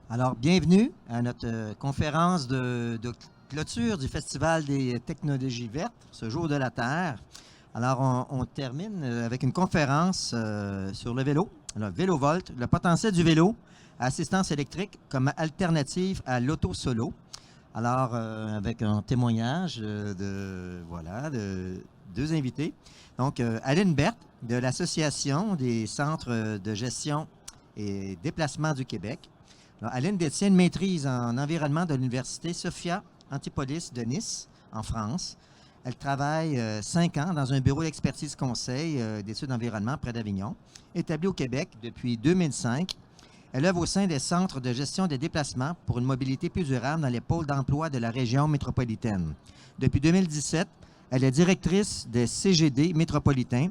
Alors, bienvenue à notre conférence de clôture du Festival des technologies vertes, ce jour de la Terre. Alors, on termine avec une conférence sur le vélo, le VéloVolt, le potentiel du vélo, assistance électrique comme alternative à l'auto solo. Alors, avec un témoignage de deux invités. Donc, Aline Berthe de l'Association des centres de gestion et déplacement du Québec. Alors, Aline détient une maîtrise en environnement de l'Université Sophia Antipolis de Nice, en France. Elle travaille 5 ans dans un bureau d'expertise conseil d'études d'environnement près d'Avignon, établi au Québec depuis 2005. Elle œuvre au sein des centres de gestion des déplacements pour une mobilité plus durable dans les pôles d'emploi de la région métropolitaine. Depuis 2017, elle est directrice des CGD métropolitains,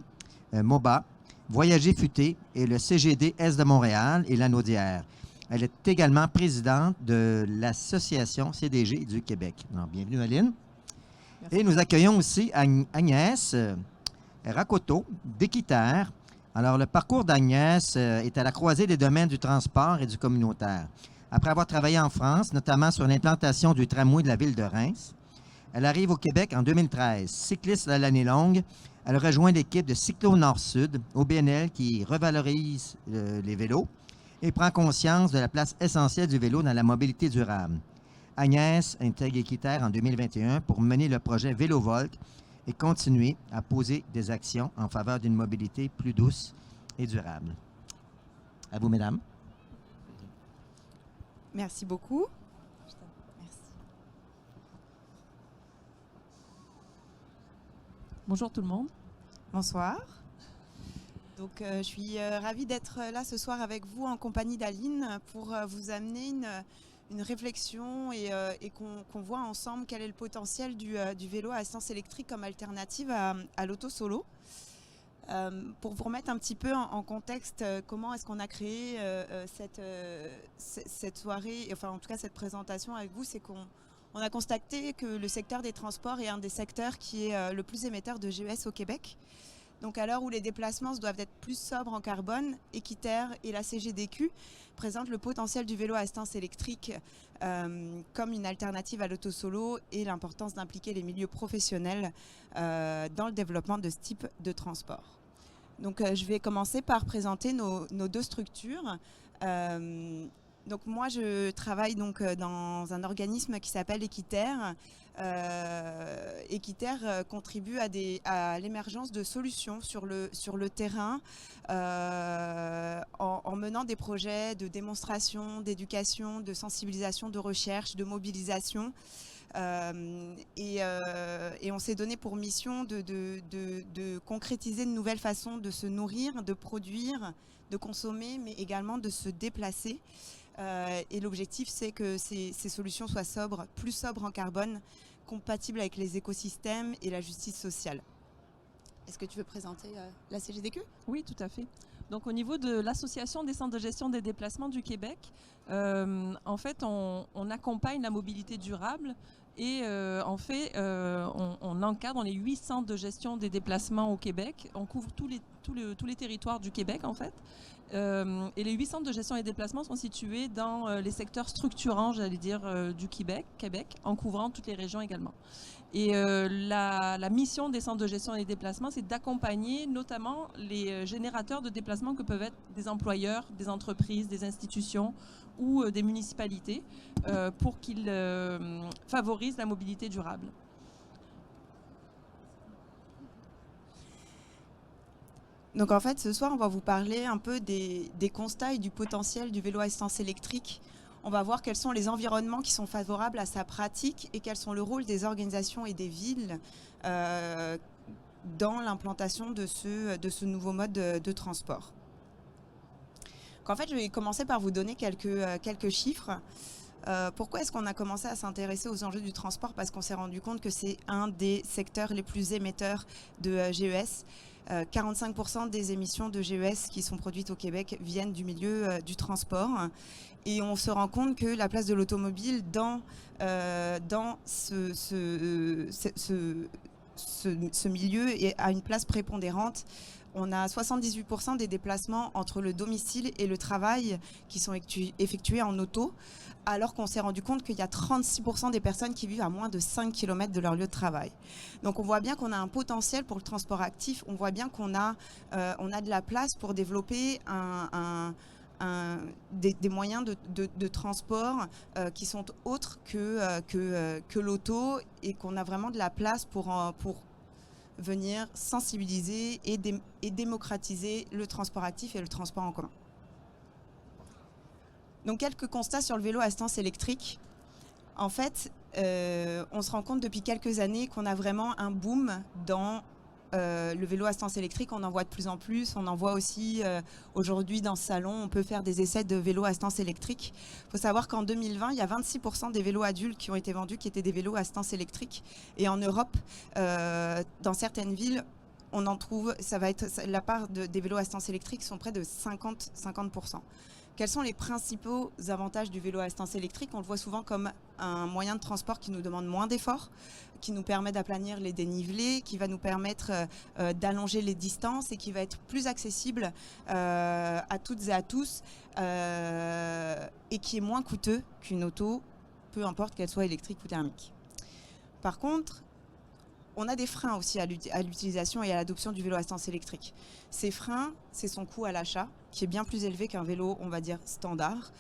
MOBA, Voyager Futé et le CGD Est de Montréal et l'Anaudière. Elle est également présidente de l'Association CDG du Québec. Alors, bienvenue, Aline. Merci. Et nous accueillons aussi Agnès Rakoto d'Équiterre. Alors, le parcours d'Agnès est à la croisée des domaines du transport et du communautaire. Après avoir travaillé en France, notamment sur l'implantation du tramway de la ville de Reims, elle arrive au Québec en 2013. Cycliste à l'année longue, elle rejoint l'équipe de Cyclo Nord-Sud au BNL qui revalorise les vélos et prend conscience de la place essentielle du vélo dans la mobilité durable. Agnès intègre Équiterre en 2021 pour mener le projet VéloVolt et continuer à poser des actions en faveur d'une mobilité plus douce et durable. À vous, mesdames. Merci beaucoup. Merci. Bonjour tout le monde. Bonsoir. Donc, je suis ravie d'être là ce soir avec vous en compagnie d'Aline pour vous amener une réflexion et qu'on voit ensemble quel est le potentiel du vélo à assistance électrique comme alternative à l'auto solo. Pour vous remettre un petit peu en contexte, comment est-ce qu'on a créé cette soirée, enfin en tout cas cette présentation avec vous, c'est qu'on a constaté que le secteur des transports est un des secteurs qui est le plus émetteur de GES au Québec. Donc à l'heure où les déplacements doivent être plus sobres en carbone, Équiterre et la CGDQ présentent le potentiel du vélo à assistance électrique comme une alternative à l'auto solo et l'importance d'impliquer les milieux professionnels dans le développement de ce type de transport. Donc je vais commencer par présenter nos deux structures. Donc moi je travaille donc dans un organisme qui s'appelle Équiterre. Équiterre contribue à l'émergence de solutions sur le terrain en menant des projets de démonstration, d'éducation, de sensibilisation, de recherche, de mobilisation. Et on s'est donné pour mission de concrétiser de nouvelles façons de se nourrir, de produire, de consommer, mais également de se déplacer. Et l'objectif, c'est que ces solutions soient sobres, plus sobres en carbone, compatibles avec les écosystèmes et la justice sociale. Est-ce que tu veux présenter la CGDQ ? Oui, tout à fait. Donc au niveau de l'Association des centres de gestion des déplacements du Québec, en fait, on accompagne la mobilité durable et en fait, on encadre, on est 8 centres de gestion des déplacements au Québec. On couvre tous les territoires du Québec, en fait. Et les 8 centres de gestion des déplacements sont situés dans les secteurs structurants, j'allais dire, du Québec, en couvrant toutes les régions également. Et la mission des centres de gestion des déplacements, c'est d'accompagner notamment les générateurs de déplacements que peuvent être des employeurs, des entreprises, des institutions ou des municipalités pour qu'ils favorisent la mobilité durable. Donc en fait, ce soir, on va vous parler un peu des constats et du potentiel du vélo à assistance électrique. On va voir quels sont les environnements qui sont favorables à sa pratique et quels sont le rôle des organisations et des villes dans l'implantation de ce nouveau mode de transport. Donc en fait, je vais commencer par vous donner quelques chiffres. Pourquoi est-ce qu'on a commencé à s'intéresser aux enjeux du transport ? Parce qu'on s'est rendu compte que c'est un des secteurs les plus émetteurs de GES. 45% des émissions de GES qui sont produites au Québec viennent du milieu du transport. Et on se rend compte que la place de l'automobile dans ce milieu a une place prépondérante. on a 78% des déplacements entre le domicile et le travail qui sont effectués en auto, alors qu'on s'est rendu compte qu'il y a 36% des personnes qui vivent à moins de 5 km de leur lieu de travail. Donc on voit bien qu'on a un potentiel pour le transport actif, on voit bien qu'on a de la place pour développer des moyens de transport qui sont autres que l'auto, et qu'on a vraiment de la place pour venir sensibiliser et démocratiser le transport actif et le transport en commun. Donc quelques constats sur le vélo à assistance électrique. En fait, on se rend compte depuis quelques années qu'on a vraiment un boom dans le vélo à assistance électrique. On en voit de plus en plus. On en voit aussi aujourd'hui dans ce salon. On peut faire des essais de vélos à assistance électrique. Il faut savoir qu'en 2020, il y a 26% des vélos adultes qui ont été vendus qui étaient des vélos à assistance électrique. Et en Europe, dans certaines villes, on en trouve, la part des vélos à assistance électrique sont près de 50%. Quels sont les principaux avantages du vélo à assistance électrique? On le voit souvent comme un moyen de transport qui nous demande moins d'efforts, qui nous permet d'aplanir les dénivelés, qui va nous permettre d'allonger les distances et qui va être plus accessible à toutes et à tous et qui est moins coûteux qu'une auto, peu importe qu'elle soit électrique ou thermique. Par contre, on a des freins aussi à l'utilisation et à l'adoption du vélo à assistance électrique. Ces freins, c'est son coût à l'achat, qui est bien plus élevé qu'un vélo, on va dire, standard.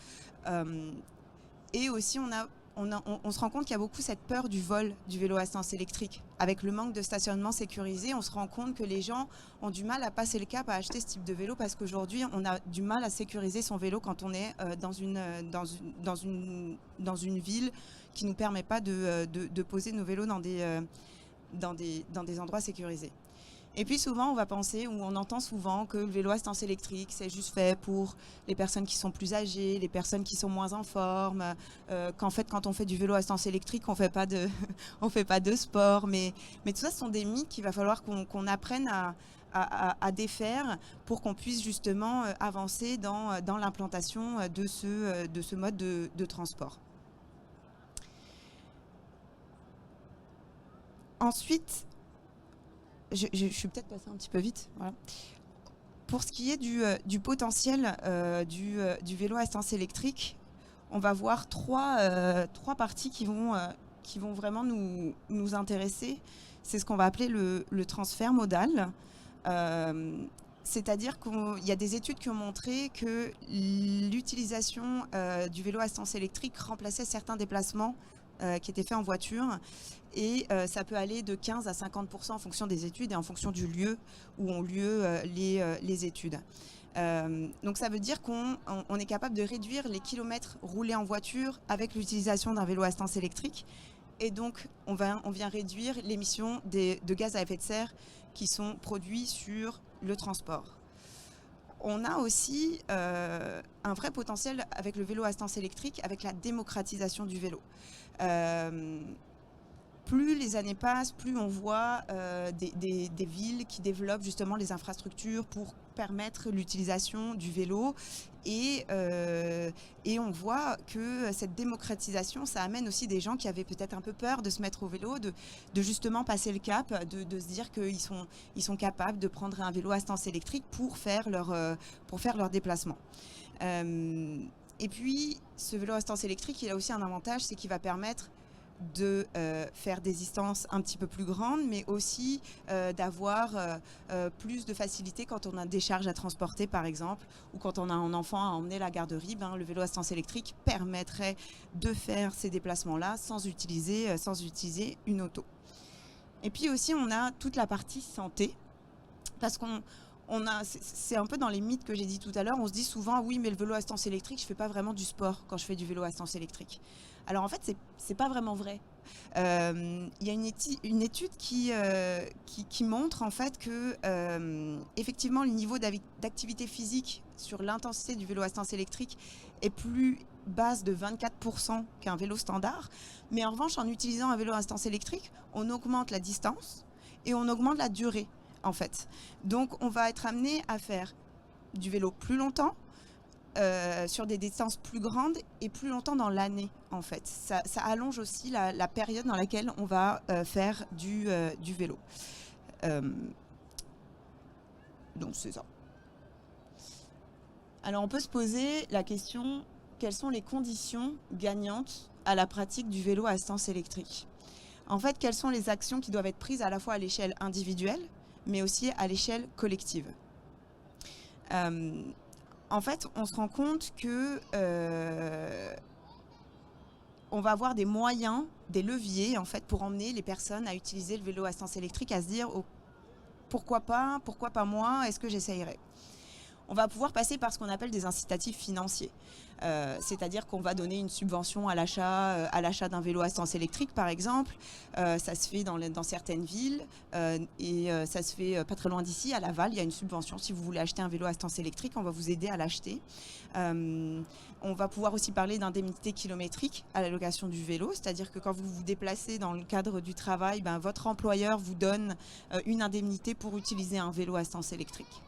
Et aussi, on se rend compte qu'il y a beaucoup cette peur du vol du vélo à assistance électrique. Avec le manque de stationnement sécurisé, on se rend compte que les gens ont du mal à passer le cap à acheter ce type de vélo, parce qu'aujourd'hui, on a du mal à sécuriser son vélo quand on est dans une ville qui ne nous permet pas de poser nos vélos dans des endroits sécurisés. Et puis souvent, on va penser, ou on entend souvent que le vélo à assistance électrique, c'est juste fait pour les personnes qui sont plus âgées, les personnes qui sont moins en forme, qu'en fait, quand on fait du vélo à assistance électrique, on fait pas de sport. Mais tout ça, ce sont des mythes qu'il va falloir qu'on apprenne à défaire pour qu'on puisse justement avancer dans l'implantation de ce mode de transport. Ensuite, je suis peut-être passée un petit peu vite. Voilà. Pour ce qui est du potentiel du vélo à assistance électrique, on va voir trois parties qui vont vraiment nous intéresser. C'est ce qu'on va appeler le transfert modal. C'est-à-dire qu'il y a des études qui ont montré que l'utilisation du vélo à assistance électrique remplaçait certains déplacements qui étaient faits en voiture, et ça peut aller de 15 à 50% en fonction des études et en fonction du lieu où ont lieu les études. Donc ça veut dire qu'on est capable de réduire les kilomètres roulés en voiture avec l'utilisation d'un vélo à assistance électrique, et donc on vient réduire l'émission de gaz à effet de serre qui sont produits sur le transport. On a aussi un vrai potentiel avec le vélo à assistance électrique, avec la démocratisation du vélo. Plus les années passent, plus on voit des villes qui développent justement les infrastructures pour permettre l'utilisation du vélo, et on voit que cette démocratisation, ça amène aussi des gens qui avaient peut-être un peu peur de se mettre au vélo, de justement passer le cap, de se dire qu'ils sont capables de prendre un vélo à assistance électrique pour faire leur déplacement. Et puis, ce vélo à assistance électrique, il a aussi un avantage, c'est qu'il va permettre de faire des distances un petit peu plus grandes, mais aussi d'avoir plus de facilité quand on a des charges à transporter, par exemple, ou quand on a un enfant à emmener à la garderie. Le vélo à assistance électrique permettrait de faire ces déplacements-là sans utiliser une auto. Et puis aussi, on a toute la partie santé, parce c'est un peu dans les mythes que j'ai dit tout à l'heure. On se dit souvent, oui, mais le vélo à assistance électrique, je ne fais pas vraiment du sport quand je fais du vélo à assistance électrique. Alors en fait, c'est pas vraiment vrai. Il y a une étude qui montre en fait que effectivement le niveau d'activité physique sur l'intensité du vélo à assistance électrique est plus basse de 24% qu'un vélo standard. Mais en revanche, en utilisant un vélo à assistance électrique, on augmente la distance et on augmente la durée, en fait. Donc on va être amené à faire du vélo plus longtemps, sur des distances plus grandes et plus longtemps dans l'année, en fait. Ça allonge aussi la période dans laquelle on va faire du vélo. Donc c'est ça. Alors on peut se poser la question, quelles sont les conditions gagnantes à la pratique du vélo à assistance électrique? En fait, quelles sont les actions qui doivent être prises à la fois à l'échelle individuelle, mais aussi à l'échelle collective? En fait, on se rend compte que on va avoir des moyens, des leviers en fait, pour emmener les personnes à utiliser le vélo à assistance électrique, à se dire oh, pourquoi pas moi, est-ce que j'essayerai? On va pouvoir passer par ce qu'on appelle des incitatifs financiers. C'est-à-dire qu'on va donner une subvention à l'achat d'un vélo à assistance électrique, par exemple. Ça se fait dans certaines villes et ça se fait pas très loin d'ici, à Laval. Il y a une subvention. Si vous voulez acheter un vélo à assistance électrique, on va vous aider à l'acheter. On va pouvoir aussi parler d'indemnité kilométrique à la location du vélo, c'est-à-dire que quand vous vous déplacez dans le cadre du travail, votre employeur vous donne une indemnité pour utiliser un vélo à assistance électrique.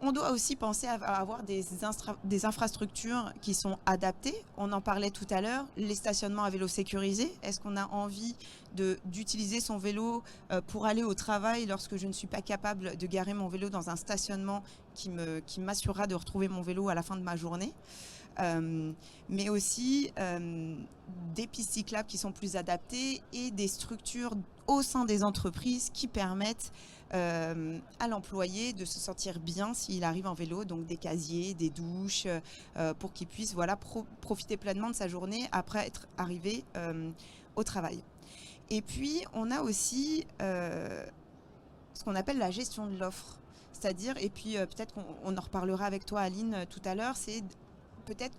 On doit aussi penser à avoir des infrastructures qui sont adaptées. On en parlait tout à l'heure, les stationnements à vélo sécurisés. Est-ce qu'on a envie d'utiliser son vélo pour aller au travail lorsque je ne suis pas capable de garer mon vélo dans un stationnement qui m'assurera de retrouver mon vélo à la fin de ma journée? Mais aussi des pistes cyclables qui sont plus adaptées et des structures au sein des entreprises qui permettent à l'employé de se sentir bien s'il arrive en vélo, donc des casiers, des douches, pour qu'il puisse profiter pleinement de sa journée après être arrivé au travail. Et puis, on a aussi ce qu'on appelle la gestion de l'offre. C'est-à-dire, et puis peut-être qu'on en reparlera avec toi, Aline, tout à l'heure, c'est peut-être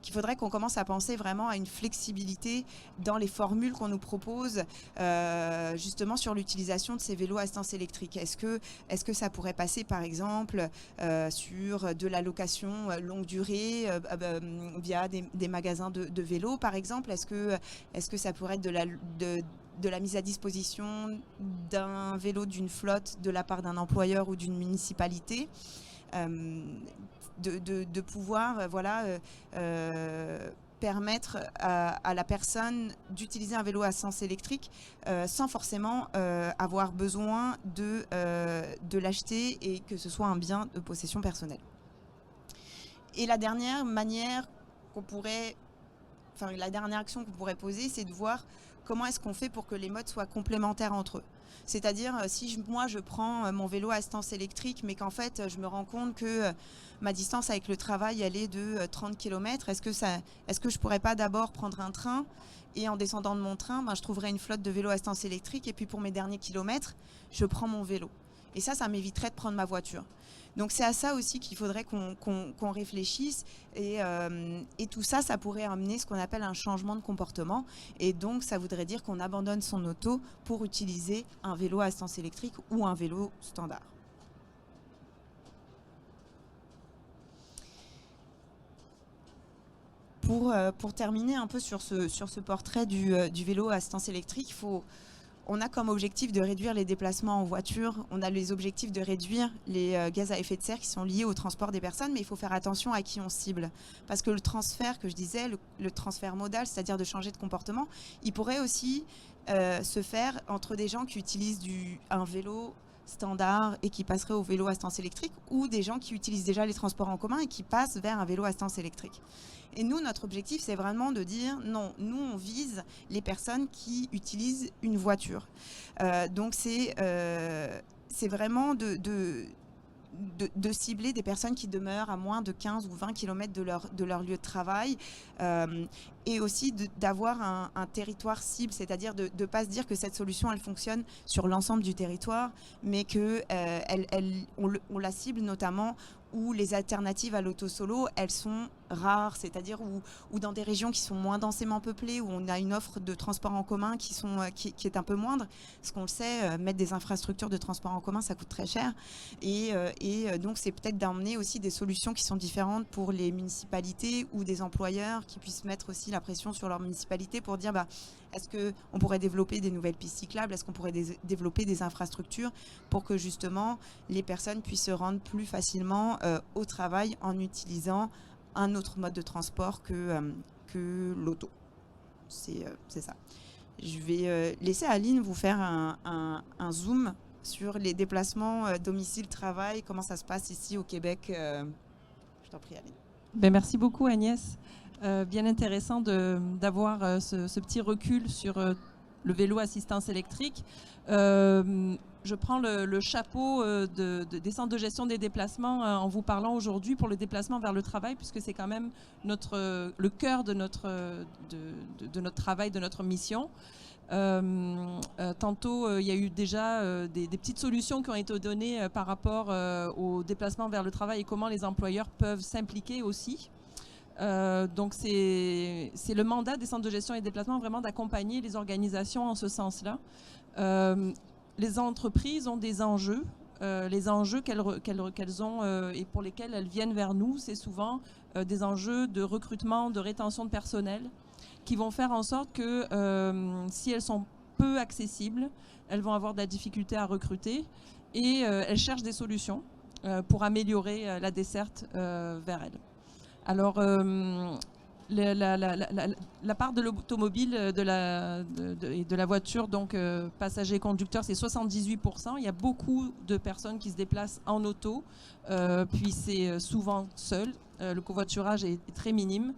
qu'il faudrait qu'on commence à penser vraiment à une flexibilité dans les formules qu'on nous propose, justement sur l'utilisation de ces vélos à assistance électrique. Est-ce que ça pourrait passer, par exemple, sur de la location longue durée via des magasins de vélos, par exemple? Est-ce que ça pourrait être de la mise à disposition d'un vélo d'une flotte de la part d'un employeur ou d'une municipalité? De pouvoir permettre à la personne d'utiliser un vélo à assistance électrique sans forcément avoir besoin de l'acheter et que ce soit un bien de possession personnelle. Et la dernière action qu'on pourrait poser, c'est de voir comment est-ce qu'on fait pour que les modes soient complémentaires entre eux. C'est-à-dire, si moi je prends mon vélo à assistance électrique, mais qu'en fait je me rends compte que ma distance avec le travail elle est de 30 km, est-ce que je pourrais pas d'abord prendre un train et en descendant de mon train, je trouverais une flotte de vélos à assistance électrique et puis pour mes derniers kilomètres, je prends mon vélo. Et ça m'éviterait de prendre ma voiture. Donc c'est à ça aussi qu'il faudrait qu'on réfléchisse et tout ça pourrait amener ce qu'on appelle un changement de comportement et donc ça voudrait dire qu'on abandonne son auto pour utiliser un vélo à assistance électrique ou un vélo standard. Pour terminer un peu sur ce portrait du vélo à assistance électrique, on a comme objectif de réduire les déplacements en voiture, on a les objectifs de réduire les gaz à effet de serre qui sont liés au transport des personnes, mais il faut faire attention à qui on cible. Parce que le transfert que je disais, le transfert modal, c'est-à-dire de changer de comportement, il pourrait aussi se faire entre des gens qui utilisent un vélo standard et qui passeraient au vélo à assistance électrique ou des gens qui utilisent déjà les transports en commun et qui passent vers un vélo à assistance électrique. Et nous, notre objectif, c'est vraiment de dire non, nous, on vise les personnes qui utilisent une voiture. Donc, c'est vraiment de cibler des personnes qui demeurent à moins de 15 ou 20 km de leur lieu de travail et aussi d'avoir un territoire cible, c'est-à-dire de ne pas se dire que cette solution, elle fonctionne sur l'ensemble du territoire, mais qu'on la cible notamment où les alternatives à l'auto-solo, elles sont rares, c'est-à-dire où dans des régions qui sont moins densément peuplées, où on a une offre de transport en commun qui est un peu moindre. Parce qu'on le sait, mettre des infrastructures de transport en commun, ça coûte très cher. Et donc, c'est peut-être d'emmener aussi des solutions qui sont différentes pour les municipalités ou des employeurs qui puissent mettre aussi la pression sur leur municipalité pour dire est-ce qu'on pourrait développer des nouvelles pistes cyclables, est-ce qu'on pourrait développer des infrastructures pour que justement les personnes puissent se rendre plus facilement au travail en utilisant un autre mode de transport que l'auto. C'est ça. Je vais laisser Aline vous faire un zoom sur les déplacements domicile-travail, comment ça se passe ici au Québec. Je t'en prie, Aline. Ben, merci beaucoup Agnès. Bien intéressant d'avoir ce petit recul sur le vélo assistance électrique. Je prends le chapeau des centres de gestion des déplacements en vous parlant aujourd'hui pour le déplacement vers le travail, puisque c'est quand même le cœur de notre travail, de notre mission. Tantôt, il y a eu déjà des petites solutions qui ont été données par rapport au déplacement vers le travail et comment les employeurs peuvent s'impliquer aussi. Donc c'est le mandat des centres de gestion et de déplacement vraiment d'accompagner les organisations en ce sens-là. Les entreprises ont des enjeux. Les enjeux qu'elles ont et pour lesquels elles viennent vers nous, c'est souvent des enjeux de recrutement, de rétention de personnel, qui vont faire en sorte que si elles sont peu accessibles, elles vont avoir de la difficulté à recruter et elles cherchent des solutions pour améliorer la desserte vers elles. Alors, la part de l'automobile et de la voiture, donc passagers et conducteurs, c'est 78%. Il y a beaucoup de personnes qui se déplacent en auto, puis c'est souvent seul. Le covoiturage est très minime.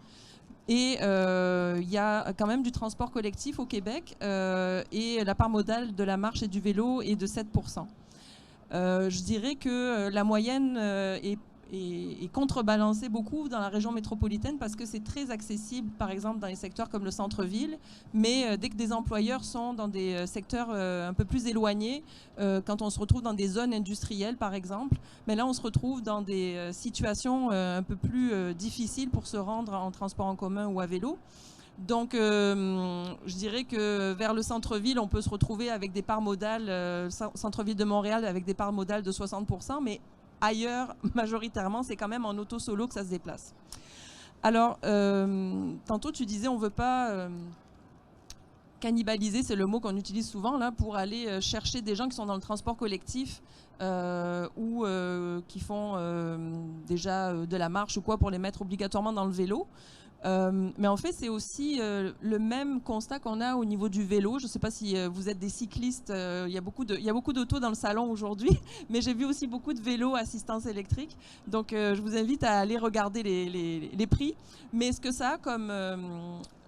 Et il y a quand même du transport collectif au Québec et la part modale de la marche et du vélo est de 7%. Je dirais que la moyenne est contrebalancée beaucoup dans la région métropolitaine parce que c'est très accessible, par exemple, dans les secteurs comme le centre-ville. Mais dès que des employeurs sont dans des secteurs un peu plus éloignés, quand on se retrouve dans des zones industrielles, par exemple, mais là, on se retrouve dans des situations un peu plus difficiles pour se rendre en transport en commun ou à vélo. Donc, je dirais que vers le centre-ville, on peut se retrouver avec des parts modales, centre-ville de Montréal, avec des parts modales de 60%, mais ailleurs, majoritairement, c'est quand même en auto solo que ça se déplace. Alors, tantôt, tu disais, on ne veut pas cannibaliser, c'est le mot qu'on utilise souvent, là, pour aller chercher des gens qui sont dans le transport collectif ou qui font déjà de la marche ou quoi pour les mettre obligatoirement dans le vélo. Mais en fait, c'est aussi le même constat qu'on a au niveau du vélo. Je ne sais pas si vous êtes des cyclistes. Il y a beaucoup d'autos dans le salon aujourd'hui, mais j'ai vu aussi beaucoup de vélos assistance électrique. Donc, je vous invite à aller regarder les prix. Mais ce que ça a comme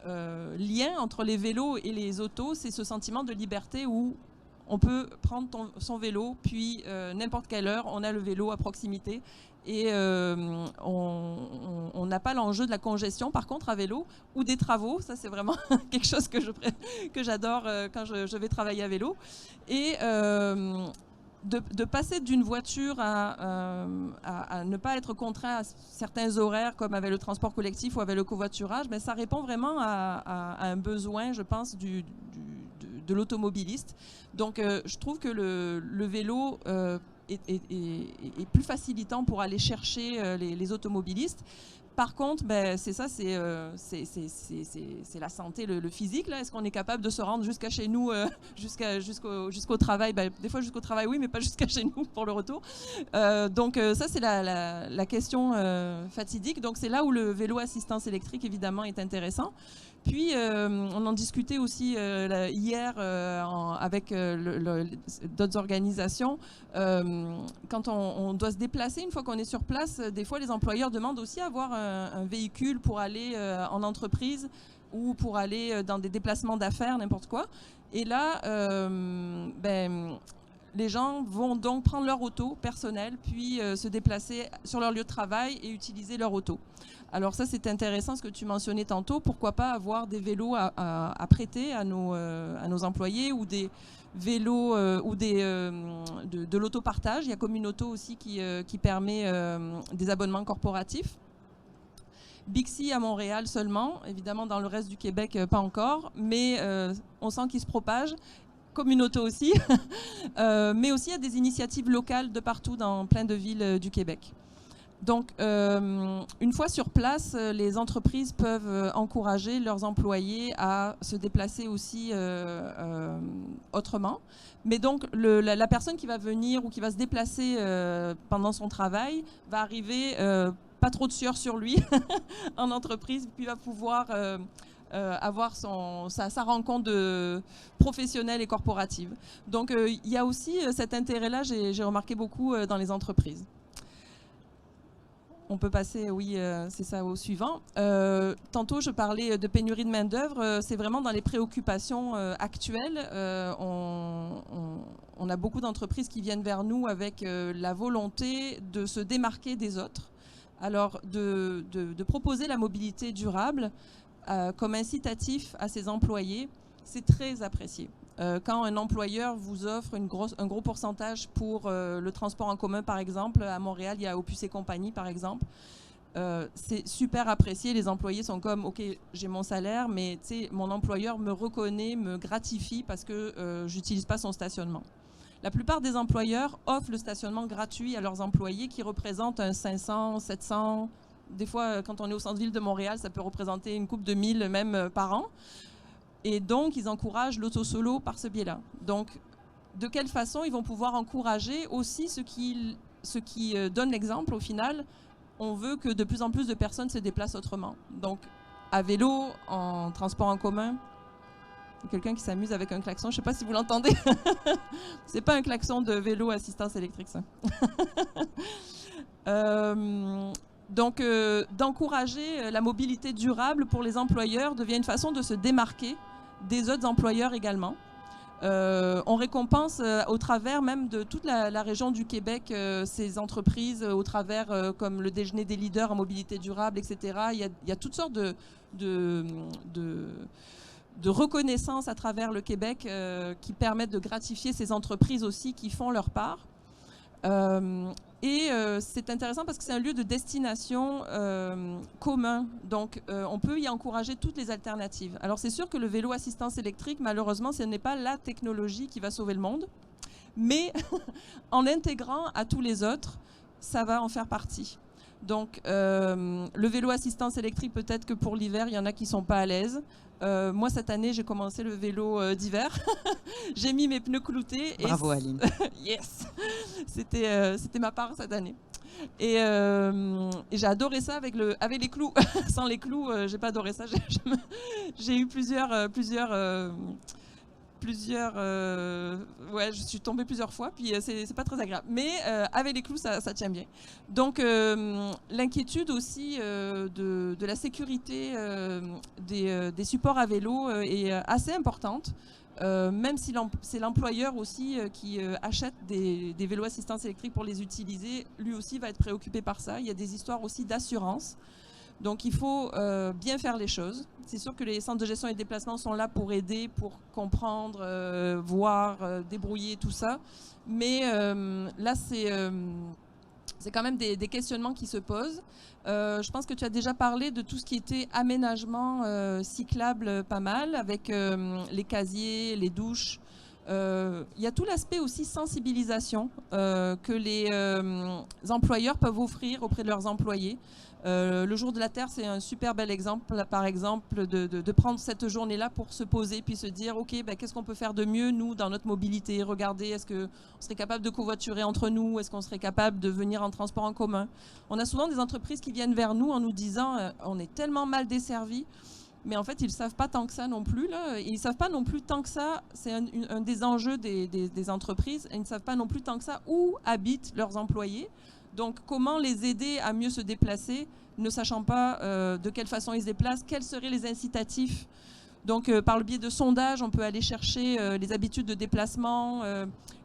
lien entre les vélos et les autos, c'est ce sentiment de liberté où on peut prendre son vélo, puis n'importe quelle heure, on a le vélo à proximité. Et on n'a pas l'enjeu de la congestion, par contre, à vélo, ou des travaux. Ça, c'est vraiment quelque chose que j'adore quand je vais travailler à vélo. Et de passer d'une voiture à ne pas être contraint à certains horaires, comme avec le transport collectif ou avec le covoiturage, mais ça répond vraiment à un besoin, je pense, de l'automobiliste. Donc, je trouve que le vélo est plus facilitant pour aller chercher les automobilistes. Par contre, ben, c'est ça, c'est la santé, le physique. Est-ce qu'on est capable de se rendre jusqu'à chez nous, jusqu'au travail? Ben, des fois jusqu'au travail, oui, mais pas jusqu'à chez nous pour le retour. Donc ça, c'est la question fatidique. Donc c'est là où le vélo assistance électrique, évidemment, est intéressant. Puis, on en discutait aussi hier avec d'autres organisations. Quand on doit se déplacer, une fois qu'on est sur place, des fois, les employeurs demandent aussi à avoir un véhicule pour aller en entreprise ou pour aller dans des déplacements d'affaires, n'importe quoi. Et là, les gens vont donc prendre leur auto personnelle, puis se déplacer sur leur lieu de travail et utiliser leur auto. Alors ça, c'est intéressant ce que tu mentionnais tantôt. Pourquoi pas avoir des vélos à prêter à nos employés ou des vélos ou de l'autopartage. Il y a Communauto aussi qui permet des abonnements corporatifs. Bixi à Montréal seulement, évidemment dans le reste du Québec pas encore, mais on sent qu'il se propage. Communauto aussi, mais aussi il y a des initiatives locales de partout dans plein de villes du Québec. Donc, une fois sur place, les entreprises peuvent encourager leurs employés à se déplacer aussi autrement. Mais donc, la personne qui va venir ou qui va se déplacer pendant son travail va arriver pas trop de sueur sur lui en entreprise, puis va pouvoir avoir sa rencontre professionnelle et corporative. Donc il y a aussi cet intérêt-là, j'ai remarqué beaucoup dans les entreprises. On peut passer, oui, c'est ça, au suivant. Tantôt, je parlais de pénurie de main-d'œuvre. C'est vraiment dans les préoccupations actuelles. On a beaucoup d'entreprises qui viennent vers nous avec la volonté de se démarquer des autres. Alors, de proposer la mobilité durable comme incitatif à ses employés, c'est très apprécié. Quand un employeur vous offre un gros pourcentage pour le transport en commun, par exemple, à Montréal, il y a Opus et compagnie, par exemple, c'est super apprécié. Les employés sont comme, OK, j'ai mon salaire, mais mon employeur me reconnaît, me gratifie parce que je n'utilise pas son stationnement. La plupart des employeurs offrent le stationnement gratuit à leurs employés qui représente un 500, 700, des fois, quand on est au centre-ville de Montréal, ça peut représenter une couple de 1000 même par an. Et donc, ils encouragent l'auto-solo par ce biais-là. Donc, de quelle façon ils vont pouvoir encourager aussi ceux qui donnent l'exemple au final? On veut que de plus en plus de personnes se déplacent autrement. Donc, à vélo, en transport en commun, il y a quelqu'un qui s'amuse avec un klaxon. Je ne sais pas si vous l'entendez. C'est pas un klaxon de vélo assistance électrique, ça. Donc, d'encourager la mobilité durable pour les employeurs devient une façon de se démarquer des autres employeurs également. On récompense au travers même de toute la région du Québec ces entreprises au travers comme le déjeuner des leaders en mobilité durable, etc. Il y a toutes sortes de reconnaissance à travers le Québec qui permettent de gratifier ces entreprises aussi qui font leur part. C'est intéressant parce que c'est un lieu de destination commun. Donc, on peut y encourager toutes les alternatives. Alors, c'est sûr que le vélo assistance électrique, malheureusement, ce n'est pas la technologie qui va sauver le monde. Mais en l'intégrant à tous les autres, ça va en faire partie. Donc, le vélo assistance électrique, peut-être que pour l'hiver, il y en a qui ne sont pas à l'aise. Moi, cette année, j'ai commencé le vélo d'hiver. J'ai mis mes pneus cloutés. Bravo, Aline. Yes! C'était ma part cette année. Et j'ai adoré ça avec les clous. Sans les clous, j'ai pas adoré ça. J'ai eu plusieurs ouais, je suis tombée plusieurs fois, puis c'est pas très agréable. Mais avec les clous, ça tient bien. Donc, l'inquiétude aussi de la sécurité des supports à vélo est assez importante. Même si c'est l'employeur aussi qui achète des vélos assistance électrique pour les utiliser, lui aussi va être préoccupé par ça. Il y a des histoires aussi d'assurance. Donc, il faut bien faire les choses. C'est sûr que les centres de gestion et de déplacement sont là pour aider, pour comprendre, voir, débrouiller tout ça. Mais là, c'est quand même des questionnements qui se posent. Je pense que tu as déjà parlé de tout ce qui était aménagement cyclable pas mal, avec les casiers, les douches. Il y a tout l'aspect aussi sensibilisation que les employeurs peuvent offrir auprès de leurs employés. Le jour de la Terre, c'est un super bel exemple, par exemple, de prendre cette journée-là pour se poser, puis se dire, OK, ben, qu'est-ce qu'on peut faire de mieux, nous, dans notre mobilité? Regardez, est-ce qu'on serait capable de covoiturer entre nous? Est-ce qu'on serait capable de venir en transport en commun? On a souvent des entreprises qui viennent vers nous en nous disant, on est tellement mal desservis. Mais en fait, ils ne savent pas tant que ça non plus. Là. Ils ne savent pas non plus tant que ça, c'est un des enjeux des entreprises, ils ne savent pas non plus tant que ça où habitent leurs employés. Donc, comment les aider à mieux se déplacer, ne sachant pas de quelle façon ils se déplacent, quels seraient les incitatifs. Donc, par le biais de sondages, on peut aller chercher les habitudes de déplacement,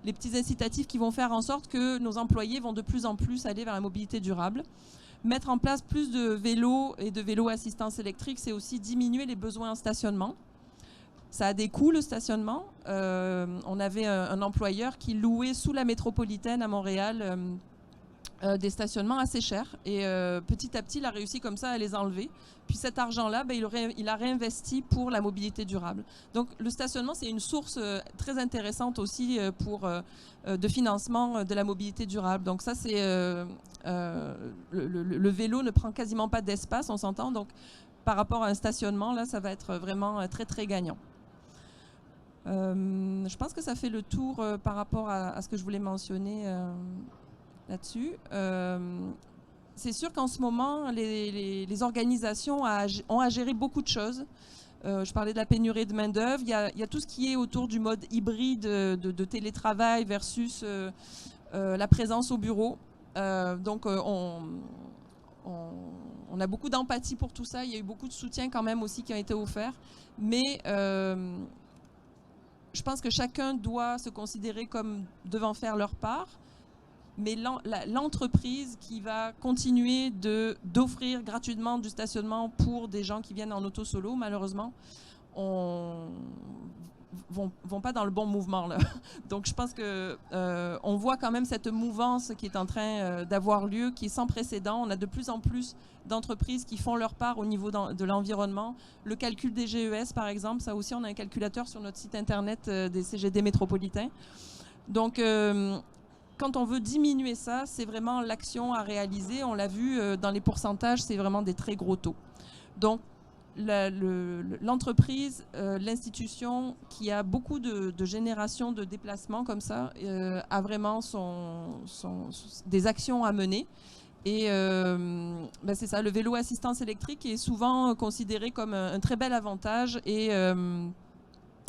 les petits incitatifs qui vont faire en sorte que nos employés vont de plus en plus aller vers la mobilité durable. Mettre en place plus de vélos et de vélos assistance électrique, c'est aussi diminuer les besoins en stationnement. Ça a des coûts, le stationnement. On avait un employeur qui louait sous la métropolitaine à Montréal des stationnements assez chers. Et petit à petit, il a réussi comme ça à les enlever. Puis cet argent-là, ben, il a réinvesti pour la mobilité durable. Donc le stationnement, c'est une source très intéressante aussi de financement de la mobilité durable. Donc ça, c'est le vélo ne prend quasiment pas d'espace, on s'entend. Donc par rapport à un stationnement, là, ça va être vraiment très, très gagnant. Je pense que ça fait le tour par rapport à ce que je voulais mentionner là-dessus. C'est sûr qu'en ce moment, les organisations ont à gérer beaucoup de choses. Je parlais de la pénurie de main-d'œuvre. Il y a tout ce qui est autour du mode hybride de télétravail versus la présence au bureau. Donc, on a beaucoup d'empathie pour tout ça. Il y a eu beaucoup de soutien quand même aussi qui a été offert. Mais je pense que chacun doit se considérer comme devant faire leur part. Mais l'entreprise qui va continuer d'offrir gratuitement du stationnement pour des gens qui viennent en auto solo, malheureusement, vont pas dans le bon mouvement là. Donc je pense que on voit quand même cette mouvance qui est en train d'avoir lieu, qui est sans précédent. On a de plus en plus d'entreprises qui font leur part au niveau de l'environnement. Le calcul des GES par exemple, ça aussi on a un calculateur sur notre site internet des CGD métropolitains. Donc quand on veut diminuer ça, c'est vraiment l'action à réaliser. On l'a vu dans les pourcentages, c'est vraiment des très gros taux. Donc l'entreprise, l'institution qui a beaucoup de générations de déplacements comme ça, a vraiment des actions à mener. Et c'est ça, le vélo assistance électrique est souvent considéré comme un très bel avantage et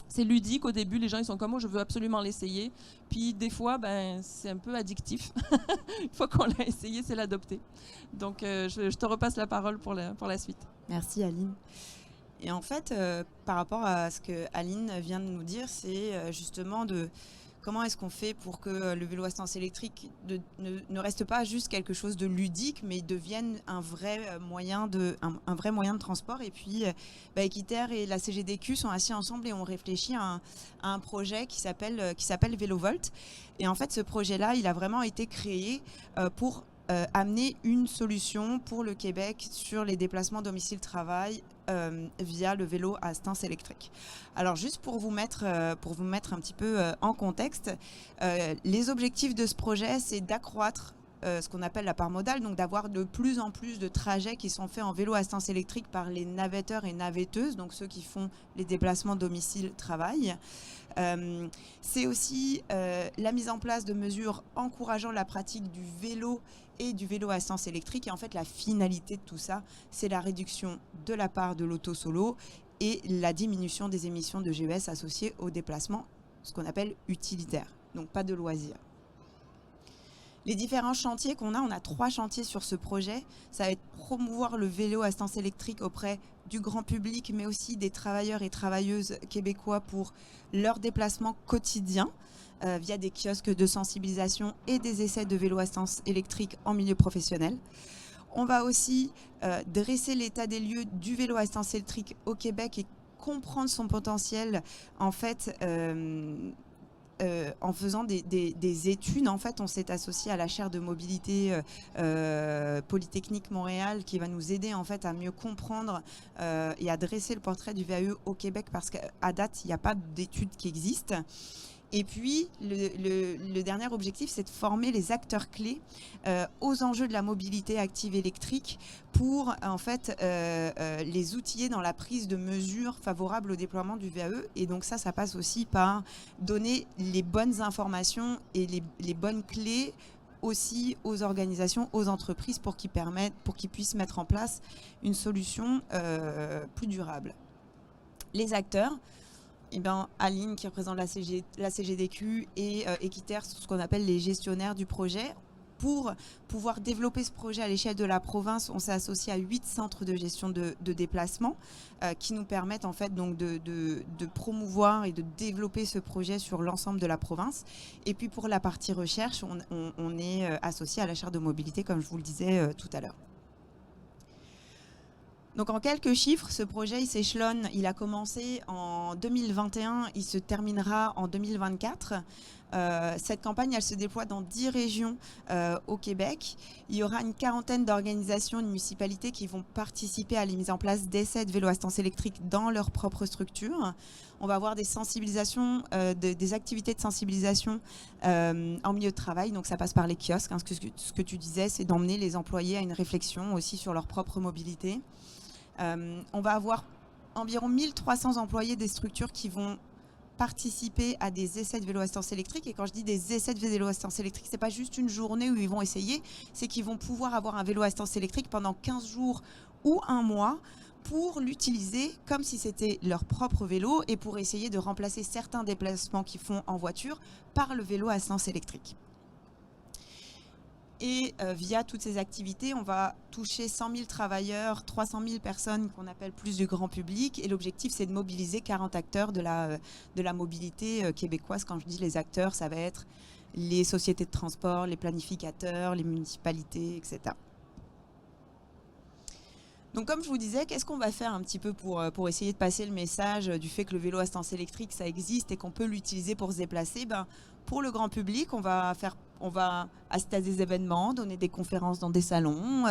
c'est ludique au début, les gens ils sont comme moi, je veux absolument l'essayer. Puis des fois, c'est un peu addictif. Une fois qu'on l'a essayé, c'est l'adopter. Donc je te repasse la parole pour la suite. Merci Aline. Et en fait, par rapport à ce que Aline vient de nous dire, c'est justement comment est-ce qu'on fait pour que le vélo assistance électrique ne reste pas juste quelque chose de ludique, mais devienne un vrai moyen de transport. Et puis, Équiterre et la CGDQ sont assis ensemble et ont réfléchi à un projet qui s'appelle VéloVolt. Et en fait, ce projet-là, il a vraiment été créé pour amener une solution pour le Québec sur les déplacements domicile-travail via le vélo à assistance électrique. Alors juste pour vous mettre un petit peu en contexte, les objectifs de ce projet, c'est d'accroître ce qu'on appelle la part modale, donc d'avoir de plus en plus de trajets qui sont faits en vélo à assistance électrique par les navetteurs et navetteuses, donc ceux qui font les déplacements domicile-travail. C'est aussi la mise en place de mesures encourageant la pratique du vélo et du vélo à assistance électrique. Et en fait, la finalité de tout ça, c'est la réduction de la part de l'auto-solo et la diminution des émissions de GES associées au déplacement, ce qu'on appelle utilitaire, donc pas de loisirs. Les différents chantiers qu'on a, on a 3 chantiers sur ce projet. Ça va être promouvoir le vélo à assistance électrique auprès du grand public, mais aussi des travailleurs et travailleuses québécois pour leur déplacement quotidien via des kiosques de sensibilisation et des essais de vélo à assistance électrique en milieu professionnel. On va aussi dresser l'état des lieux du vélo à assistance électrique au Québec et comprendre son potentiel en fait. En faisant des études, en fait, on s'est associé à la chaire de mobilité Polytechnique Montréal qui va nous aider en fait à mieux comprendre et à dresser le portrait du VAE au Québec parce qu'à date, il n'y a pas d'études qui existent. Et puis, le dernier objectif, c'est de former les acteurs clés aux enjeux de la mobilité active électrique pour, en fait, les outiller dans la prise de mesures favorables au déploiement du VAE. Et donc ça passe aussi par donner les bonnes informations et les bonnes clés aussi aux organisations, aux entreprises pour qu'ils puissent mettre en place une solution plus durable. Les acteurs, Aline qui représente la CGDQ et Équiterre, ce qu'on appelle les gestionnaires du projet. Pour pouvoir développer ce projet à l'échelle de la province, on s'est associé à 8 centres de gestion de déplacement qui nous permettent en fait donc de promouvoir et de développer ce projet sur l'ensemble de la province. Et puis pour la partie recherche, on est associé à la chaire de mobilité, comme je vous le disais tout à l'heure. Donc en quelques chiffres, ce projet il s'échelonne, il a commencé en 2021, il se terminera en 2024. Cette campagne, elle se déploie dans 10 régions au Québec. Il y aura une quarantaine d'organisations et de municipalités qui vont participer à la mise en place d'essais de vélo assistance électrique dans leur propre structure. On va avoir des sensibilisations, des activités de sensibilisation en milieu de travail. Donc ça passe par les kiosques. Hein. Ce que tu disais, c'est d'emmener les employés à une réflexion aussi sur leur propre mobilité. On va avoir environ 1300 employés des structures qui vont participer à des essais de vélo assistance électrique. Et quand je dis des essais de vélo assistance électrique, c'est pas juste une journée où ils vont essayer, c'est qu'ils vont pouvoir avoir un vélo assistance électrique pendant 15 jours ou un mois pour l'utiliser comme si c'était leur propre vélo et pour essayer de remplacer certains déplacements qu'ils font en voiture par le vélo à assistance électrique. Et via toutes ces activités, on va toucher 100 000 travailleurs, 300 000 personnes qu'on appelle plus du grand public. Et l'objectif, c'est de mobiliser 40 acteurs de la mobilité québécoise. Quand je dis les acteurs, ça va être les sociétés de transport, les planificateurs, les municipalités, etc. Donc comme je vous disais, qu'est-ce qu'on va faire un petit peu pour essayer de passer le message du fait que le vélo à assistance électrique, ça existe et qu'on peut l'utiliser pour se déplacer? Pour le grand public, on va assister à des événements, donner des conférences dans des salons.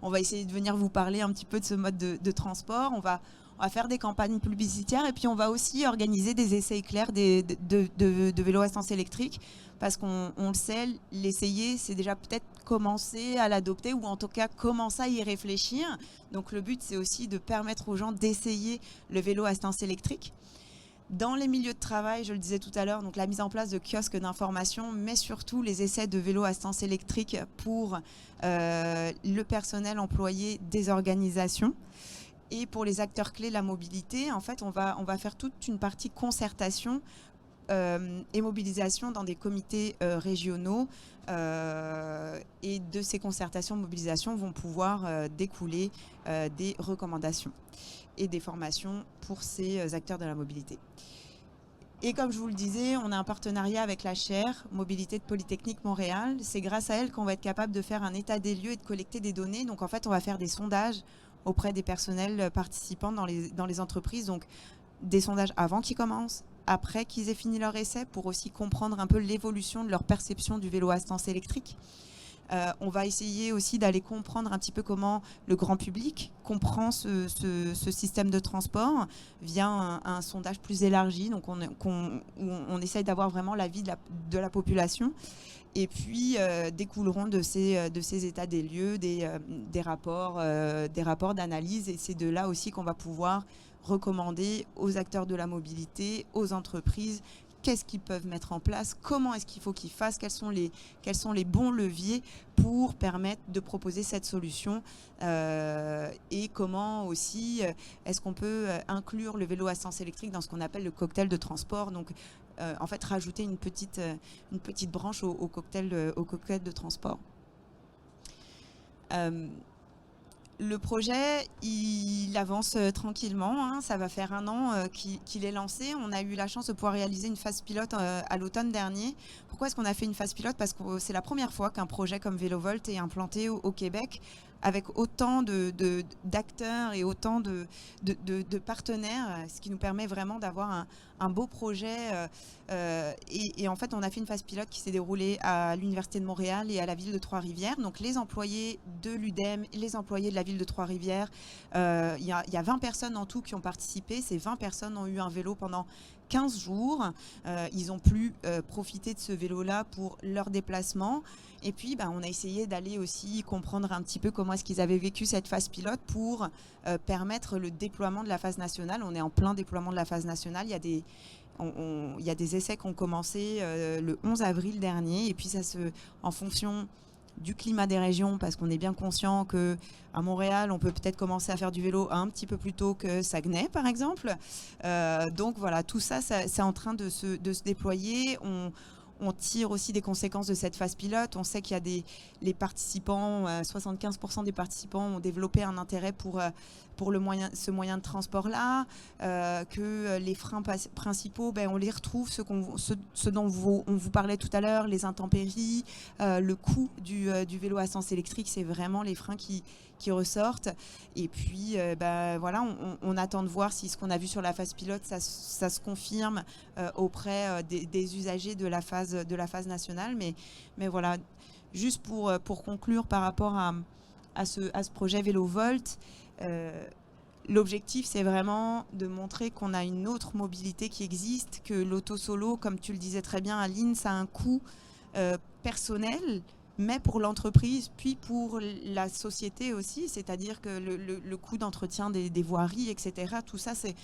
On va essayer de venir vous parler un petit peu de ce mode de transport. On va faire des campagnes publicitaires et puis on va aussi organiser des essais éclairs de vélos à assistance électrique parce qu'on le sait, l'essayer, c'est déjà peut-être commencer à l'adopter ou en tout cas commencer à y réfléchir. Donc le but, c'est aussi de permettre aux gens d'essayer le vélo à assistance électrique. Dans les milieux de travail, je le disais tout à l'heure, donc la mise en place de kiosques d'information, mais surtout les essais de vélos à assistance électrique pour le personnel employé des organisations. Et pour les acteurs clés de la mobilité, en fait, on va faire toute une partie concertation et mobilisation dans des comités régionaux. Et de ces concertations, mobilisations vont pouvoir découler des recommandations et des formations pour ces acteurs de la mobilité. Et comme je vous le disais, on a un partenariat avec la chaire Mobilité de Polytechnique Montréal. C'est grâce à elle qu'on va être capable de faire un état des lieux et de collecter des données. Donc en fait, on va faire des sondages auprès des personnels participants dans les entreprises. Donc des sondages avant qu'ils commencent, après qu'ils aient fini leur essai, pour aussi comprendre un peu l'évolution de leur perception du vélo à assistance électrique. On va essayer aussi d'aller comprendre un petit peu comment le grand public comprend ce système de transport via un sondage plus élargi. Donc on essaye d'avoir vraiment l'avis de la population. Et puis découleront de ces états des lieux des rapports d'analyse. Et c'est de là aussi qu'on va pouvoir recommander aux acteurs de la mobilité, aux entreprises, qu'est-ce qu'ils peuvent mettre en place, comment est-ce qu'il faut qu'ils fassent, quels sont les bons leviers pour permettre de proposer cette solution et comment aussi est-ce qu'on peut inclure le vélo à assistance électrique dans ce qu'on appelle le cocktail de transport. Donc en fait rajouter une petite branche au cocktail de transport. Le projet, il avance tranquillement. Hein. Ça va faire 1 an qu'il est lancé. On a eu la chance de pouvoir réaliser une phase pilote à l'automne dernier. Pourquoi est-ce qu'on a fait une phase pilote? Parce que c'est la première fois qu'un projet comme VéloVolt est implanté au Québec, avec autant d'acteurs et autant de partenaires, ce qui nous permet vraiment d'avoir un beau projet. Et en fait, on a fait une phase pilote qui s'est déroulée à l'Université de Montréal et à la ville de Trois-Rivières. Donc, les employés de l'UDEM, les employés de la ville de Trois-Rivières, il y a 20 personnes en tout qui ont participé. Ces 20 personnes ont eu un vélo pendant 15 jours. Ils ont pu profiter de ce vélo-là pour leur déplacement. Et puis, on a essayé d'aller aussi comprendre un petit peu comment est-ce qu'ils avaient vécu cette phase pilote pour permettre le déploiement de la phase nationale. On est en plein déploiement de la phase nationale. Il y a des essais qui ont commencé le 11 avril dernier. Et puis, en fonction du climat des régions, parce qu'on est bien conscient qu'à Montréal, on peut peut-être commencer à faire du vélo un petit peu plus tôt que Saguenay, par exemple. Donc voilà, tout ça, c'est en train de se déployer. On tire aussi des conséquences de cette phase pilote. On sait qu'il y a les participants, 75% des participants ont développé un intérêt pour ce moyen de transport-là, que les freins principaux, on les retrouve, ce dont on vous parlait tout à l'heure, les intempéries, le coût du vélo à assistance électrique, c'est vraiment les freins qui ressortent. Et puis, voilà, on attend de voir si ce qu'on a vu sur la phase pilote, ça se confirme auprès des usagers de la phase nationale. Mais voilà, juste pour conclure par rapport à ce projet VéloVolt, l'objectif, c'est vraiment de montrer qu'on a une autre mobilité qui existe, que l'auto-solo, comme tu le disais très bien, Aline, ça a un coût personnel, mais pour l'entreprise, puis pour la société aussi, c'est-à-dire que le coût d'entretien des voiries, etc., tout ça, c'est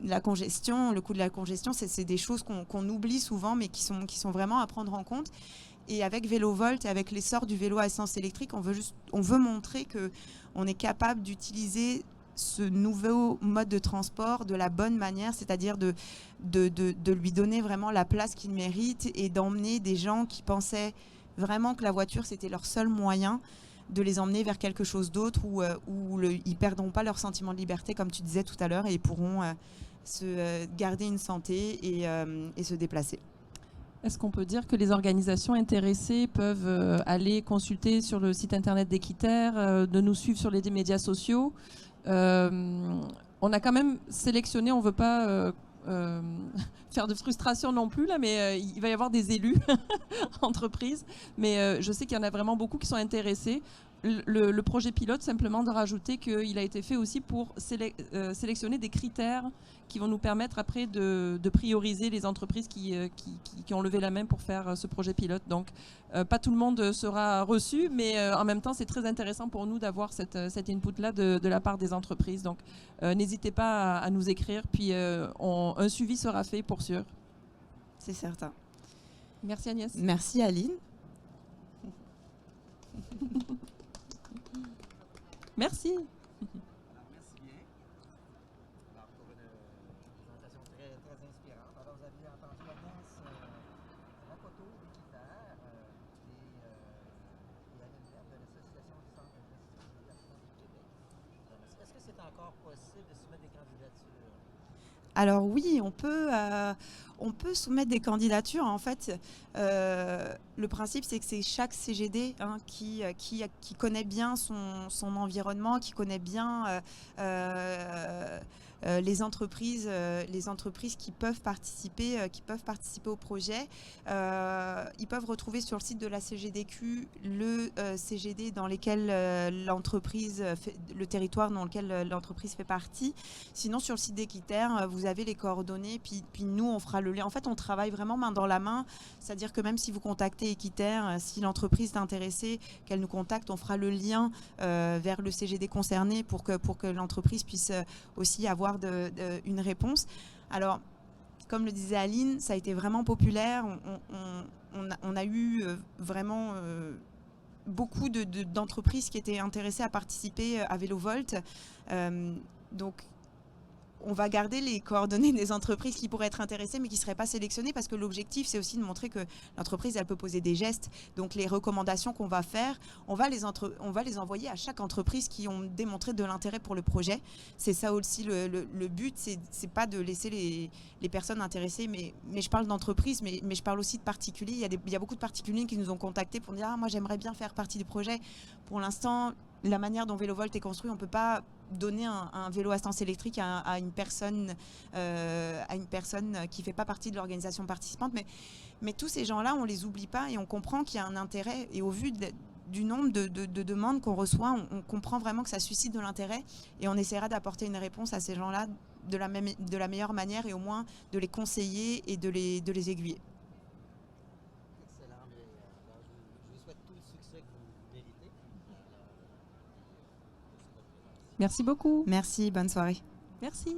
la congestion, le coût de la congestion, c'est des choses qu'on oublie souvent, mais qui sont vraiment à prendre en compte. Et avec VéloVolt et avec l'essor du vélo à essence électrique, on veut montrer qu'on est capable d'utiliser ce nouveau mode de transport de la bonne manière, c'est-à-dire de lui donner vraiment la place qu'il mérite et d'emmener des gens qui pensaient vraiment que la voiture c'était leur seul moyen, de les emmener vers quelque chose d'autre où ils ne perdront pas leur sentiment de liberté, comme tu disais tout à l'heure, et ils pourront garder une santé et se déplacer. Est-ce qu'on peut dire que les organisations intéressées peuvent aller consulter sur le site internet d'Équiterre, de nous suivre sur les médias sociaux? On a quand même sélectionné, on ne veut pas faire de frustration non plus, là, mais il va y avoir des élus entreprises. Mais je sais qu'il y en a vraiment beaucoup qui sont intéressés. Le projet pilote, simplement de rajouter qu'il a été fait aussi pour sélectionner des critères qui vont nous permettre après de prioriser les entreprises qui ont levé la main pour faire ce projet pilote. Donc, pas tout le monde sera reçu, mais en même temps, c'est très intéressant pour nous d'avoir cet input-là de la part des entreprises. Donc, n'hésitez pas à nous écrire, puis un suivi sera fait pour sûr. C'est certain. Merci Agnès. Merci Aline. Merci. Merci bien. Alors, pour une présentation très, très inspirante. Alors, vous avez entendu Agnès Rakoto d'Équiterre et Aline Vert de l'Association du Centre de gestion des déplacements du Québec. Est-ce que c'est encore possible de soumettre des candidatures? Alors oui, on peut soumettre des candidatures. En fait, le principe, c'est que c'est chaque CGD qui connaît bien son environnement, qui connaît bien les entreprises qui peuvent participer au projet. Ils peuvent retrouver sur le site de la CGDQ le CGD dans lequel le territoire dans lequel l'entreprise fait partie. Sinon, sur le site d'Équiterre, vous avez les coordonnées, puis nous, on fera le lien. En fait, on travaille vraiment main dans la main, c'est-à-dire que même si vous contactez Équiterre, si l'entreprise est intéressée, qu'elle nous contacte, on fera le lien vers le CGD concerné pour que l'entreprise puisse aussi avoir une réponse. Alors, comme le disait Aline, ça a été vraiment populaire. On a eu vraiment beaucoup d'entreprises qui étaient intéressées à participer à VéloVolt. Donc, on va garder les coordonnées des entreprises qui pourraient être intéressées mais qui ne seraient pas sélectionnées, parce que l'objectif, c'est aussi de montrer que l'entreprise, elle peut poser des gestes. Donc les recommandations qu'on va faire, on va les envoyer à chaque entreprise qui ont démontré de l'intérêt pour le projet. C'est ça aussi le but, c'est pas de laisser les personnes intéressées, mais je parle d'entreprises, mais je parle aussi de particuliers. Il y a beaucoup de particuliers qui nous ont contactés pour dire « Ah, moi j'aimerais bien faire partie du projet ». Pour l'instant, la manière dont VéloVolt est construit, on ne peut pas donner un vélo assistance électrique à une personne qui ne fait pas partie de l'organisation participante. Mais tous ces gens-là, on ne les oublie pas et on comprend qu'il y a un intérêt. Et au vu du nombre de demandes qu'on reçoit, on comprend vraiment que ça suscite de l'intérêt et on essaiera d'apporter une réponse à ces gens-là de la meilleure manière et au moins de les conseiller et de les aiguiller. Excellent. Je vous souhaite tout le succès que vous méritez. Merci beaucoup. Merci, bonne soirée. Merci.